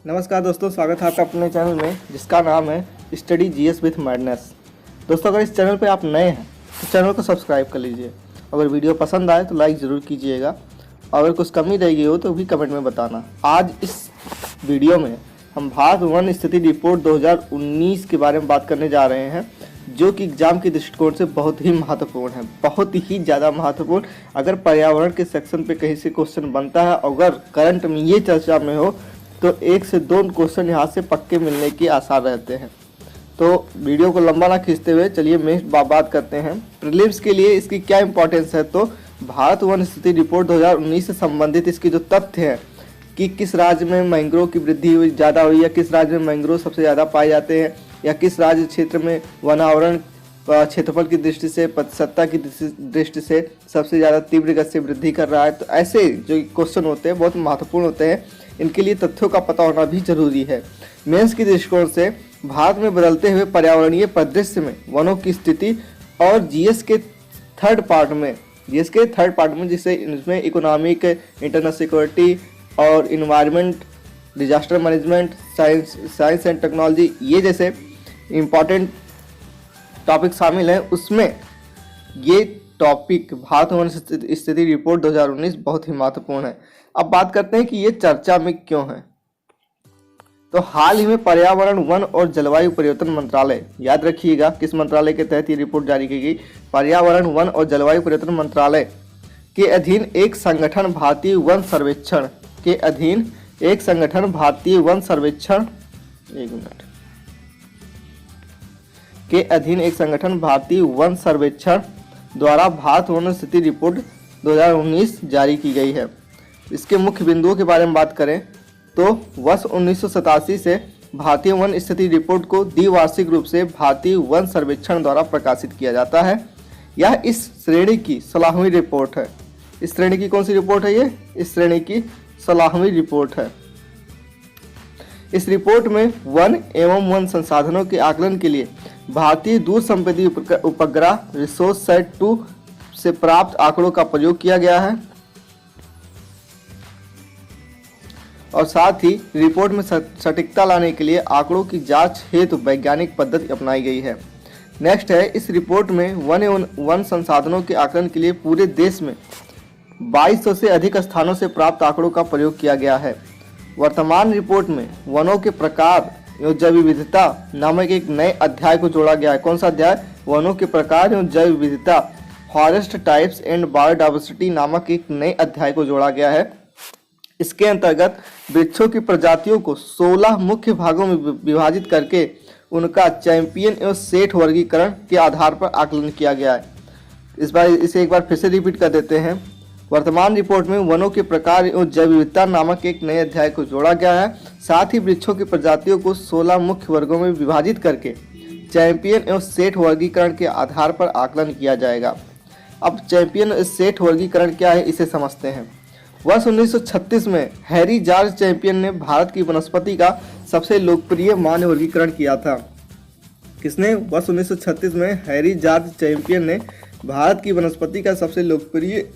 नमस्कार दोस्तों, स्वागत है आपका अपने चैनल में जिसका नाम है स्टडी जीएस विथ मैडनेस। दोस्तों, अगर इस चैनल पे आप नए हैं तो चैनल को सब्सक्राइब कर लीजिए। अगर वीडियो पसंद आए तो लाइक ज़रूर कीजिएगा। अगर कुछ कमी रह गई हो तो भी कमेंट में बताना। आज इस वीडियो में हम भारत वन स्थिति रिपोर्ट 2019 के बारे में बात करने जा रहे हैं, जो कि एग्जाम के दृष्टिकोण से बहुत ही महत्वपूर्ण है, बहुत ही ज़्यादा महत्वपूर्ण। अगर पर्यावरण के सेक्शन पे कहीं से क्वेश्चन बनता है, अगर करंट में ये चर्चा में हो तो 1 से 2 क्वेश्चन यहाँ से पक्के मिलने के आसार रहते हैं। तो वीडियो को लंबा ना खींचते हुए चलिए मेन बात करते हैं। प्रीलिम्स के लिए इसकी क्या इंपॉर्टेंस है, तो भारत वन स्थिति रिपोर्ट 2019 से संबंधित इसके जो तथ्य हैं कि किस राज्य में मैंग्रोव की वृद्धि हुई ज़्यादा हुई, या किस राज्य में मैंग्रोव सबसे ज़्यादा पाए जाते हैं, या किस राज्य क्षेत्र में वनावरण क्षेत्रफल की दृष्टि से, प्रतिशतता की दृष्टि से सबसे ज़्यादा तीव्र गति से वृद्धि कर रहा है। तो ऐसे जो क्वेश्चन होते हैं बहुत महत्वपूर्ण होते हैं, इनके लिए तथ्यों का पता होना भी जरूरी है। मेंस की दृष्टिकोण से भारत में बदलते हुए पर्यावरणीय परिदृश्य में वनों की स्थिति और जीएस के थर्ड पार्ट में जिसे इसमें इकोनॉमिक, इंटरनल सिक्योरिटी और environment, disaster management, science and technology, ये जैसे इम्पॉर्टेंट टॉपिक शामिल हैं, उसमें ये टॉपिक भारत वन स्थिति रिपोर्ट 2019 बहुत ही महत्वपूर्ण है। अब बात करते हैं कि ये चर्चा में क्यों है। तो हाल ही में पर्यावरण, वन और जलवायु परिवर्तन मंत्रालय, याद रखिएगा किस मंत्रालय के तहत ये रिपोर्ट जारी की गई, पर्यावरण, वन और जलवायु परिवर्तन मंत्रालय के अधीन एक संगठन भारतीय वन सर्वेक्षण के अधीन एक संगठन भारतीय वन सर्वेक्षण द्वारा भारत वन स्थिति रिपोर्ट 2019 जारी की गई है। इसके मुख्य बिंदुओं के बारे में बात करें तो वर्ष 1987 से भारतीय वन स्थिति रिपोर्ट को द्विवार्षिक रूप से भारतीय वन सर्वेक्षण द्वारा प्रकाशित किया जाता है। यह इस श्रेणी की 16वीं रिपोर्ट है। इस श्रेणी की कौन सी रिपोर्ट है ये? इस श्रेणी की 16वीं रिपोर्ट है। इस रिपोर्ट में वन एवं वन संसाधनों के आकलन के लिए भारतीय दूर संवेदी उपग्रह रिसोर्ससैट 2 से प्राप्त आंकड़ों का प्रयोग किया गया है, और साथ ही रिपोर्ट में सटीकता लाने के लिए आंकड़ों की जांच हेतु वैज्ञानिक पद्धति अपनाई गई है। नेक्स्ट है, इस रिपोर्ट में वन एवं वन संसाधनों के आकलन के लिए पूरे देश में 2200 से अधिक स्थानों से प्राप्त आंकड़ों का प्रयोग किया गया है। वर्तमान रिपोर्ट में वनों के प्रकार एवं जैव विविधता नामक एक नए अध्याय को जोड़ा गया है। कौन सा अध्याय? वनों के प्रकार एवं जैव विविधता, फॉरेस्ट टाइप्स एंड बायोडाइवर्सिटी नामक एक नए अध्याय को जोड़ा गया है। इसके अंतर्गत वृक्षों की प्रजातियों को 16 मुख्य भागों में विभाजित करके उनका चैंपियन एवं सेठ वर्गीकरण के आधार पर आकलन किया गया है। इसे एक बार फिर से रिपीट कर देते हैं। वर्तमान रिपोर्ट में वनों के प्रकार एवं जैव विविधता नामक एक नए अध्याय को जोड़ा गया है। साथ ही वृक्षों की प्रजातियों को 16 मुख्य वर्गों में विभाजित करके चैंपियन एवं सेठ वर्गीकरण के आधार पर आकलन किया जाएगा। अब चैंपियन और सेठ वर्गीकरण क्या है, इसे समझते हैं। वर्ष 1936 में हैरी जॉर्ज चैंपियन ने भारत की वनस्पति का सबसे लोकप्रिय मान्य वर्गीकरण किया था। किसने? वर्ष 1936 में हैरी जॉर्ज चैंपियन ने भारत की वनस्पति का सबसे लोकप्रिय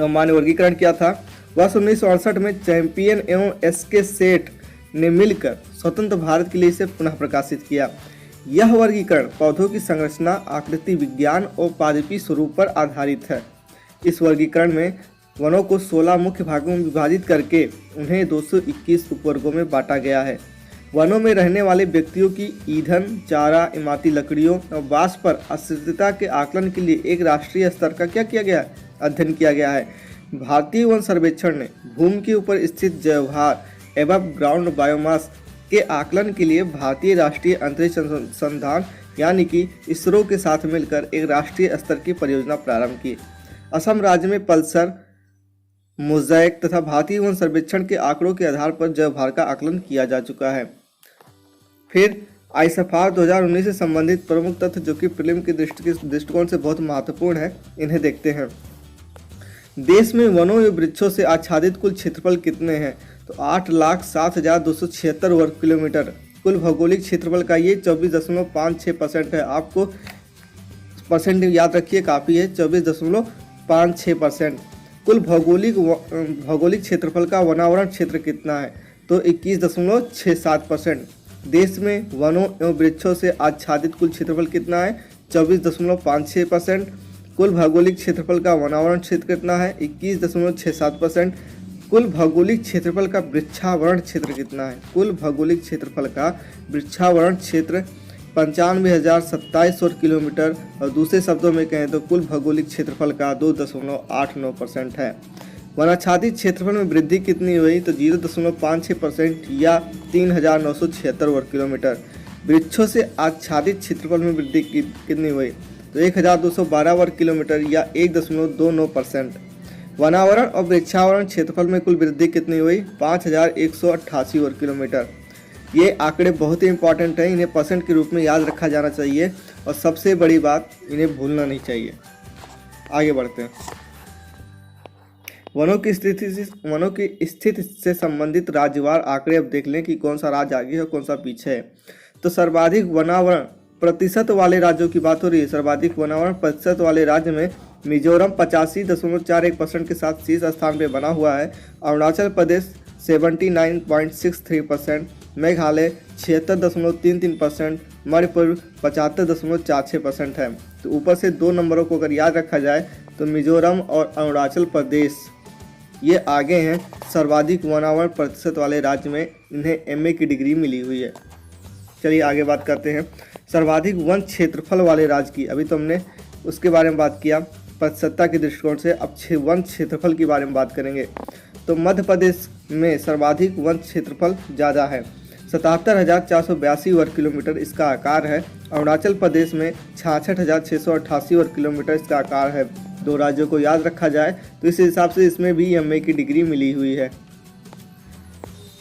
मान्य वर्गीकरण किया था। वर्ष 1968 में चैंपियन एवं एसके सेठ ने मिलकर स्वतंत्र भारत के लिए इसे पुनः प्रकाशित किया। यह वर्गीकरण पौधों की संरचना, आकृति विज्ञान और पादपीय स्वरूप पर आधारित है। इस वर्गीकरण में वनों को 16 मुख्य भागों में विभाजित करके उन्हें 221 उपवर्गों में बांटा गया है। वनों में रहने वाले व्यक्तियों की ईंधन, चारा, इमारती लकड़ियों और बांस पर आश्रितता के आकलन के लिए एक राष्ट्रीय स्तर का क्या किया गया है? अध्ययन किया गया है। भारतीय वन सर्वेक्षण ने भूमि के ऊपर स्थित जैवभार एवं ग्राउंड बायोमास के आकलन के लिए भारतीय राष्ट्रीय अंतरिक्ष अनुसंधान यानी कि इसरो के साथ मिलकर एक राष्ट्रीय स्तर की परियोजना प्रारंभ की। असम राज्य में पल्सर, मोज़ेक तथा भारतीय वन सर्वेक्षण के आंकड़ों के आधार पर जैवभार का आकलन किया जा चुका है। फिर आईएसएफआर 2019 से संबंधित प्रमुख तथ्य जो कि प्रीलिम के दृष्टिकोण से बहुत महत्वपूर्ण है, इन्हें देखते हैं। देश में वनों एवं वृक्षों से आच्छादित कुल क्षेत्रफल कितने हैं? तो 8,07,276 वर्ग किलोमीटर। कुल भौगोलिक क्षेत्रफल का ये 24.56% है। आपको परसेंट याद रखिए, काफ़ी है, 24.56%। कुल भौगोलिक क्षेत्रफल का वनावरण क्षेत्र कितना है? तो 21.67%। देश में वनों एवं वृक्षों से आच्छादित कुल क्षेत्रफल कितना है? 24.56%। कुल भौगोलिक क्षेत्रफल का वनावरण क्षेत्र कितना है? 21.67%। कुल भौगोलिक क्षेत्रफल का वृक्षावरण क्षेत्र कितना है? कुल भौगोलिक क्षेत्रफल का वृक्षावरण क्षेत्र 95,027 वर्ग किलोमीटर, और दूसरे शब्दों में कहें तो कुल भौगोलिक क्षेत्रफल का 2.89% है। वनाच्छादित क्षेत्रफल में वृद्धि कितनी हुई? तो 0.56% या 3,976 वर्ग किलोमीटर। वृक्षों से आच्छादित क्षेत्रफल में वृद्धि कितनी हुई? तो 1,212 वर्ग किलोमीटर या 1.29%। वनावरण और वृक्षावरण क्षेत्रफल में कुल वृद्धि कितनी हुई? 5,188 वर्ग किलोमीटर। ये आंकड़े बहुत ही इंपॉर्टेंट हैं, इन्हें परसेंट के रूप में याद रखा जाना चाहिए, और सबसे बड़ी बात, इन्हें भूलना नहीं चाहिए। आगे बढ़ते हैं। वनों की स्थिति से संबंधित राज्यवार आंकड़े अब देख लें कि कौन सा राज्य आगे है और कौन सा पीछे है। तो सर्वाधिक वनावरण प्रतिशत वाले राज्यों की बात हो रही है। सर्वाधिक वनावरण प्रतिशत वाले राज्य में मिजोरम 85.41% के साथ शीर्ष स्थान पर बना हुआ है। अरुणाचल प्रदेश 79.63%, मेघालय 76.33%, मणिपुर 75.46% है। तो ऊपर से 2 नंबरों को अगर याद रखा जाए तो मिजोरम और अरुणाचल प्रदेश ये आगे हैं सर्वाधिक वनावरण प्रतिशत वाले राज्य में, इन्हें एमए की डिग्री मिली हुई है। चलिए आगे बात करते हैं सर्वाधिक वन क्षेत्रफल वाले राज्य की। अभी तो हमने उसके बारे में बात किया प्रतिशतता के दृष्टिकोण से, अब वन क्षेत्रफल के बारे में बात करेंगे। तो मध्य प्रदेश में सर्वाधिक वन क्षेत्रफल ज़्यादा है, 77,482 वर्ग किलोमीटर इसका आकार है। अरुणाचल प्रदेश में 66,688 वर्ग किलोमीटर इसका आकार है। 2 राज्यों को याद रखा जाए तो इस हिसाब से इसमें भी एमए की डिग्री मिली हुई है,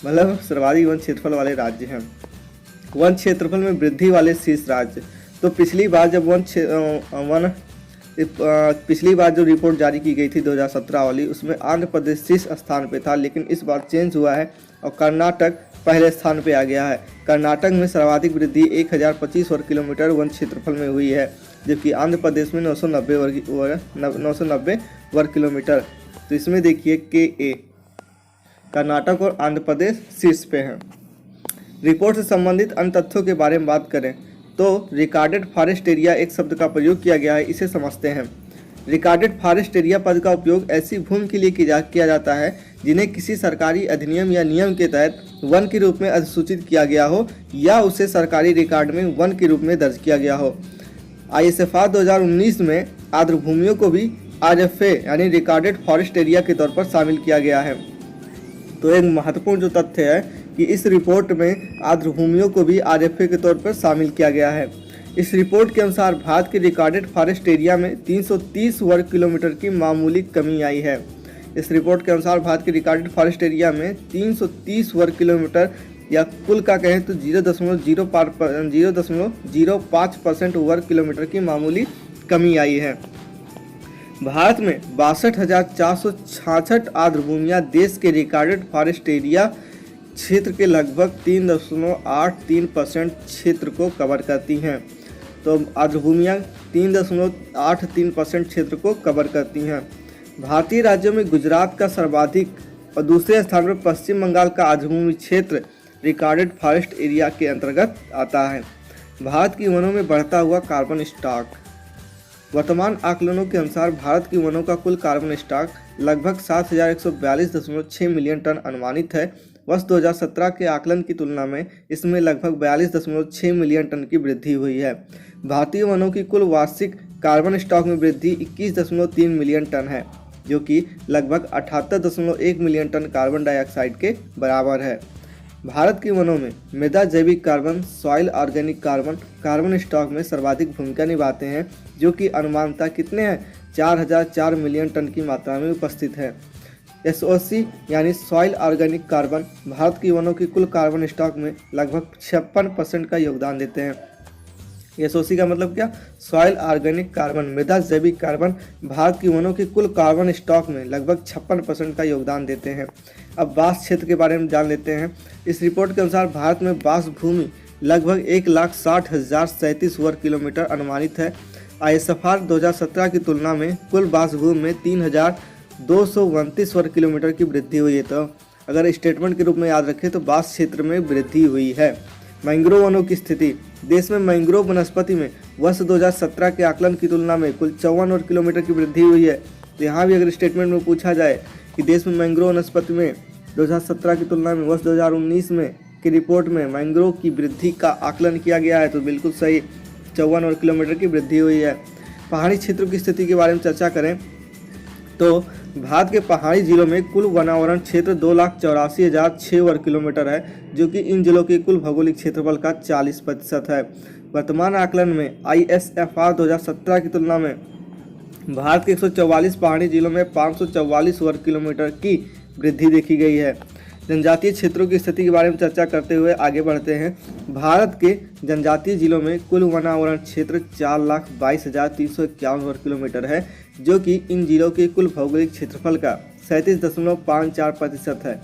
मतलब सर्वाधिक वन क्षेत्रफल वाले राज्य हैं। वन क्षेत्रफल में वृद्धि वाले शीर्ष राज्य। तो पिछली बार जो रिपोर्ट जारी की गई थी 2017 वाली, उसमें आंध्र प्रदेश शीर्ष स्थान पे था, लेकिन इस बार चेंज हुआ है और कर्नाटक पहले स्थान पे आ गया है। कर्नाटक में सर्वाधिक वृद्धि 1,025 वर्ग किलोमीटर वन क्षेत्रफल में हुई है, जबकि आंध्र प्रदेश में 990 वर्ग किलोमीटर। तो इसमें देखिए KA कर्नाटक और आंध्र प्रदेश शीर्ष पे हैं। रिपोर्ट से संबंधित अन्य तथ्यों के बारे में बात करें तो रिकॉर्डेड फॉरेस्ट एरिया एक शब्द का प्रयोग किया गया है, इसे समझते हैं। रिकॉर्डेड फॉरेस्ट एरिया पद का उपयोग ऐसी भूमि के लिए किया जाता है जिन्हें किसी सरकारी अधिनियम या नियम के तहत वन के रूप में अधिसूचित किया गया हो या उसे सरकारी रिकॉर्ड में वन के रूप में दर्ज किया गया हो। ISFR 2019 में आर्द्र भूमियों को भी RFA यानी रिकॉर्डेड फॉरेस्ट एरिया के तौर पर शामिल किया गया है। तो एक महत्वपूर्ण जो तथ्य है कि इस रिपोर्ट में आर्द्र भूमियों को भी RFA के तौर पर शामिल किया गया है। इस रिपोर्ट के अनुसार भारत के रिकॉर्डेड फॉरेस्ट एरिया में 330 वर्ग किलोमीटर की मामूली कमी आई है। इस रिपोर्ट के अनुसार भारत के रिकॉर्डेड फॉरेस्ट एरिया में 330 वर्ग किलोमीटर या कुल का कहें तो 0.05% वर्ग किलोमीटर की मामूली कमी आई है। भारत में 62,466 आर्द्र भूमियाँ देश के रिकॉर्डेड फॉरेस्ट एरिया क्षेत्र के लगभग 3.83% क्षेत्र को कवर करती हैं। तो आर्द्र भूमियाँ 3.83% क्षेत्र को कवर करती हैं। भारतीय राज्यों में गुजरात का सर्वाधिक और दूसरे स्थान पर पश्चिम बंगाल का आर्द्र भूमि क्षेत्र रिकॉर्डेड फॉरेस्ट एरिया के अंतर्गत आता है। भारत की वनों में बढ़ता हुआ कार्बन स्टॉक। वर्तमान आकलनों के अनुसार भारत की वनों का कुल कार्बन स्टॉक लगभग 7,142.6 मिलियन टन अनुमानित है। वर्ष 2017 के आकलन की तुलना में इसमें लगभग 42.6 मिलियन टन की वृद्धि हुई है। भारतीय वनों की कुल वार्षिक कार्बन स्टॉक में वृद्धि 21.3 मिलियन टन है, जो कि लगभग 78.1 मिलियन टन कार्बन डाइऑक्साइड के बराबर है। भारत के वनों में मृदा जैविक carbon, soil organic carbon carbon stock में सर्वाधिक भूमिका निभाते हैं, जो कि अनुमानतः कितने हैं 4,004 मिलियन टन की मात्रा में उपस्थित है। SOC यानी सॉइल ऑर्गेनिक कार्बन भारत की वनों की कुल कार्बन स्टॉक में लगभग 56% का योगदान देते हैं। SOC का मतलब क्या? सॉइल ऑर्गेनिक कार्बन मृदा जैविक कार्बन भारत की वनों की कुल कार्बन स्टॉक में लगभग 56% का योगदान देते हैं। अब बांस क्षेत्र के बारे में जान लेते हैं। इस रिपोर्ट के अनुसार भारत में बांस भूमि लगभग 1,60,037 वर्ग किलोमीटर अनुमानित है। ISFR 2017 की तुलना में कुल बांस भूमि में 3,229 वर्ग किलोमीटर की वृद्धि हुई है। तो अगर स्टेटमेंट के रूप में याद रखें तो बांस क्षेत्र में वृद्धि हुई है। मैंग्रोव वनों की स्थिति। देश में मैंग्रोव वनस्पति में वर्ष 2017 के आकलन की तुलना में कुल 54 किलोमीटर की वृद्धि हुई है। तो यहाँ भी अगर स्टेटमेंट में पूछा जाए कि देश में मैंग्रोव वनस्पति में 2017 की तुलना में वर्ष 2019 में की रिपोर्ट में मैंग्रोव की वृद्धि का आकलन किया गया है, तो बिल्कुल सही 54 किलोमीटर की वृद्धि हुई है। पहाड़ी क्षेत्रों की स्थिति के बारे में चर्चा करें तो भारत के पहाड़ी जिलों में कुल वनावरण क्षेत्र 2,84,006 वर्ग किलोमीटर है, जो कि इन जिलों के कुल भौगोलिक क्षेत्रफल का 40% है। वर्तमान आकलन में ISFR 2017 की तुलना में भारत के 144 पहाड़ी जिलों में 544 वर्ग किलोमीटर की वृद्धि देखी गई है। जनजातीय क्षेत्रों की स्थिति के बारे में चर्चा करते हुए आगे बढ़ते हैं। भारत के जनजातीय जिलों में कुल वनावरण क्षेत्र 4,22,351 वर्ग किलोमीटर है, जो कि इन जिलों के कुल भौगोलिक क्षेत्रफल का 37.54% है।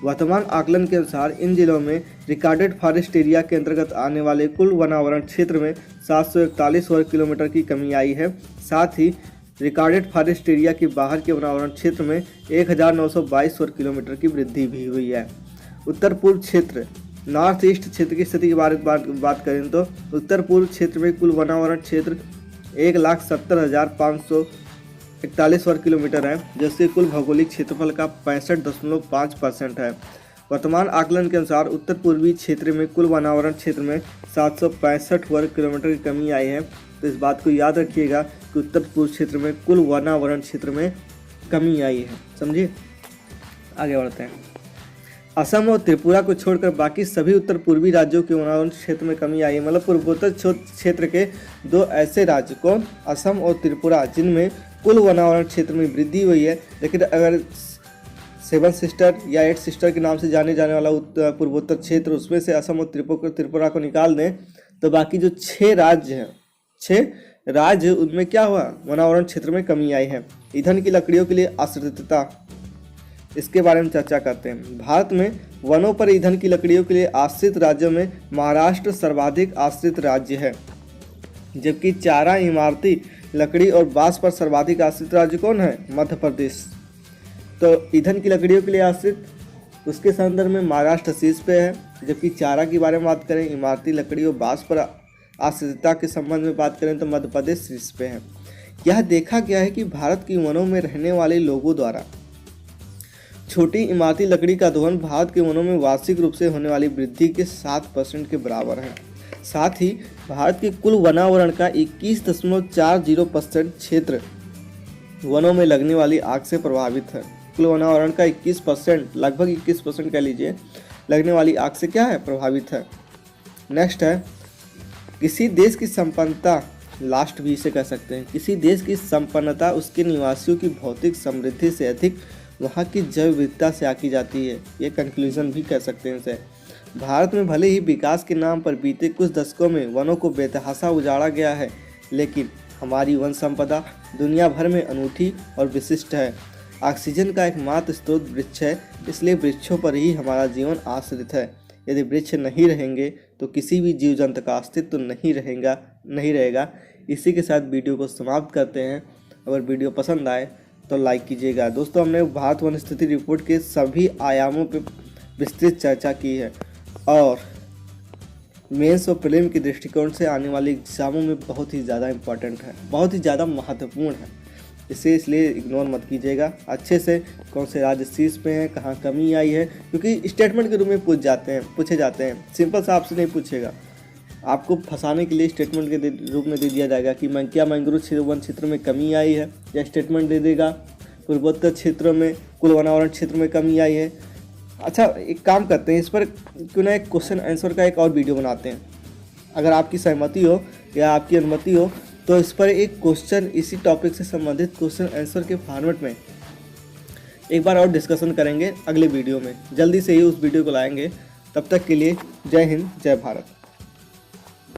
वर्तमान आकलन के अनुसार इन जिलों में रिकॉर्डेड फॉरेस्ट एरिया के अंतर्गत आने वाले कुल वनावरण क्षेत्र में 741 वर्ग किलोमीटर की कमी आई है। साथ ही रिकॉर्डेड फॉरेस्ट एरिया के बाहर के वनावरण क्षेत्र में 1922 वर्ग किलोमीटर की वृद्धि भी हुई है। उत्तर पूर्व क्षेत्र नॉर्थ ईस्ट क्षेत्र की स्थिति के बारे में बात करें तो उत्तर पूर्व क्षेत्र में कुल वनावरण क्षेत्र 1,70,541 वर्ग किलोमीटर है, जिससे कुल भौगोलिक क्षेत्रफल का 65.5% है। वर्तमान आकलन के अनुसार उत्तर पूर्वी क्षेत्र में कुल वनावरण क्षेत्र में 765 वर्ग किलोमीटर की कमी आई है। तो इस बात को याद रखिएगा कि उत्तर पूर्व क्षेत्र में कुल वनावरण क्षेत्र में कमी आई है। समझिए, आगे बढ़ते हैं। असम और त्रिपुरा को छोड़कर बाकी सभी उत्तर पूर्वी राज्यों के वनावरण क्षेत्र में कमी आई है। मतलब पूर्वोत्तर क्षेत्र के दो ऐसे राज्य कौन, असम और त्रिपुरा, जिनमें कुल वनावरण क्षेत्र में वृद्धि हुई है। लेकिन अगर 7 सिस्टर या 8 सिस्टर के नाम से जाने जाने वाला पूर्वोत्तर क्षेत्र, उसमें से असम और त्रिपुरा को निकाल दें तो बाकी जो 6 राज्य हैं, 6 राज्य, उनमें क्या हुआ, वनावरण क्षेत्र में कमी आई है। ईंधन की लकड़ियों के लिए आश्रितता, इसके बारे में चर्चा करते हैं। भारत में वनों पर ईंधन की लकड़ियों के लिए आश्रित राज्यों में महाराष्ट्र सर्वाधिक आश्रित राज्य है, जबकि चारा, इमारती लकड़ी और बांस पर सर्वाधिक आश्रित राज्य कौन है, मध्य प्रदेश। तो ईंधन की लकड़ियों के लिए आश्रित, उसके संदर्भ में महाराष्ट्र शीर्ष पे है, जबकि चारा के बारे में बात करें, इमारती लकड़ी और बांस पर आश्रितता के संबंध में बात करें तो मध्य प्रदेश शीर्ष पे है। यह देखा गया है कि भारत की वनों में रहने वाले लोगों द्वारा छोटी इमारती लकड़ी का दोहन भारत के वनों में वार्षिक रूप से होने वाली वृद्धि के 7% के बराबर है। साथ ही भारत के कुल वनावरण का 21.40% क्षेत्र वनों में लगने वाली आग से प्रभावित है। कुल वनावरण का 21%, लगभग 21% कह लीजिए, लगने वाली आग से क्या है, प्रभावित है। नेक्स्ट है, किसी देश की संपन्नता, लास्ट भी इसे कह सकते हैं, किसी देश की संपन्नता उसके निवासियों की भौतिक समृद्धि से अधिक वहाँ की जैव विविधता से आकी जाती है। ये कंक्लूजन भी कह सकते हैं इसे। भारत में भले ही विकास के नाम पर बीते कुछ दशकों में वनों को बेतहाशा उजाड़ा गया है, लेकिन हमारी वन संपदा दुनिया भर में अनूठी और विशिष्ट है। ऑक्सीजन का एकमात्र स्रोत वृक्ष है, इसलिए वृक्षों पर ही हमारा जीवन आश्रित है। यदि वृक्ष नहीं रहेंगे तो किसी भी जीव जंतु का अस्तित्व नहीं रहेगा। इसी के साथ वीडियो को समाप्त करते हैं। अगर वीडियो पसंद आए तो लाइक कीजिएगा। दोस्तों, हमने भारत वन स्थिति रिपोर्ट के सभी आयामों पर विस्तृत चर्चा की है और मेंस और प्रीलिम के दृष्टिकोण से आने वाले एग्जामों में बहुत ही ज़्यादा इम्पॉर्टेंट है, बहुत ही ज़्यादा महत्वपूर्ण है। इसलिए इग्नोर मत कीजिएगा। अच्छे से कौन से राज्य शीर्ष पे हैं, कहाँ कमी आई है, क्योंकि स्टेटमेंट के रूप में पूछे जाते हैं। सिंपल सा आपसे नहीं पूछेगा, आपको फंसाने के लिए स्टेटमेंट के रूप में दे दिया जाएगा कि क्या मैंग्रोव वन क्षेत्र में कमी आई है, या स्टेटमेंट दे देगा पूर्वोत्तर क्षेत्रों में कुल वनावरण क्षेत्र में कमी आई है। अच्छा, एक काम करते हैं, इस पर क्यों ना एक क्वेश्चन आंसर का एक और वीडियो बनाते हैं। अगर आपकी सहमति हो या आपकी अनुमति हो तो इस पर एक क्वेश्चन, इसी टॉपिक से संबंधित क्वेश्चन आंसर के फॉर्मेट में एक बार और डिस्कशन करेंगे अगले वीडियो में। जल्दी से ही उस वीडियो को लाएंगे। तब तक के लिए जय हिंद, जय भारत।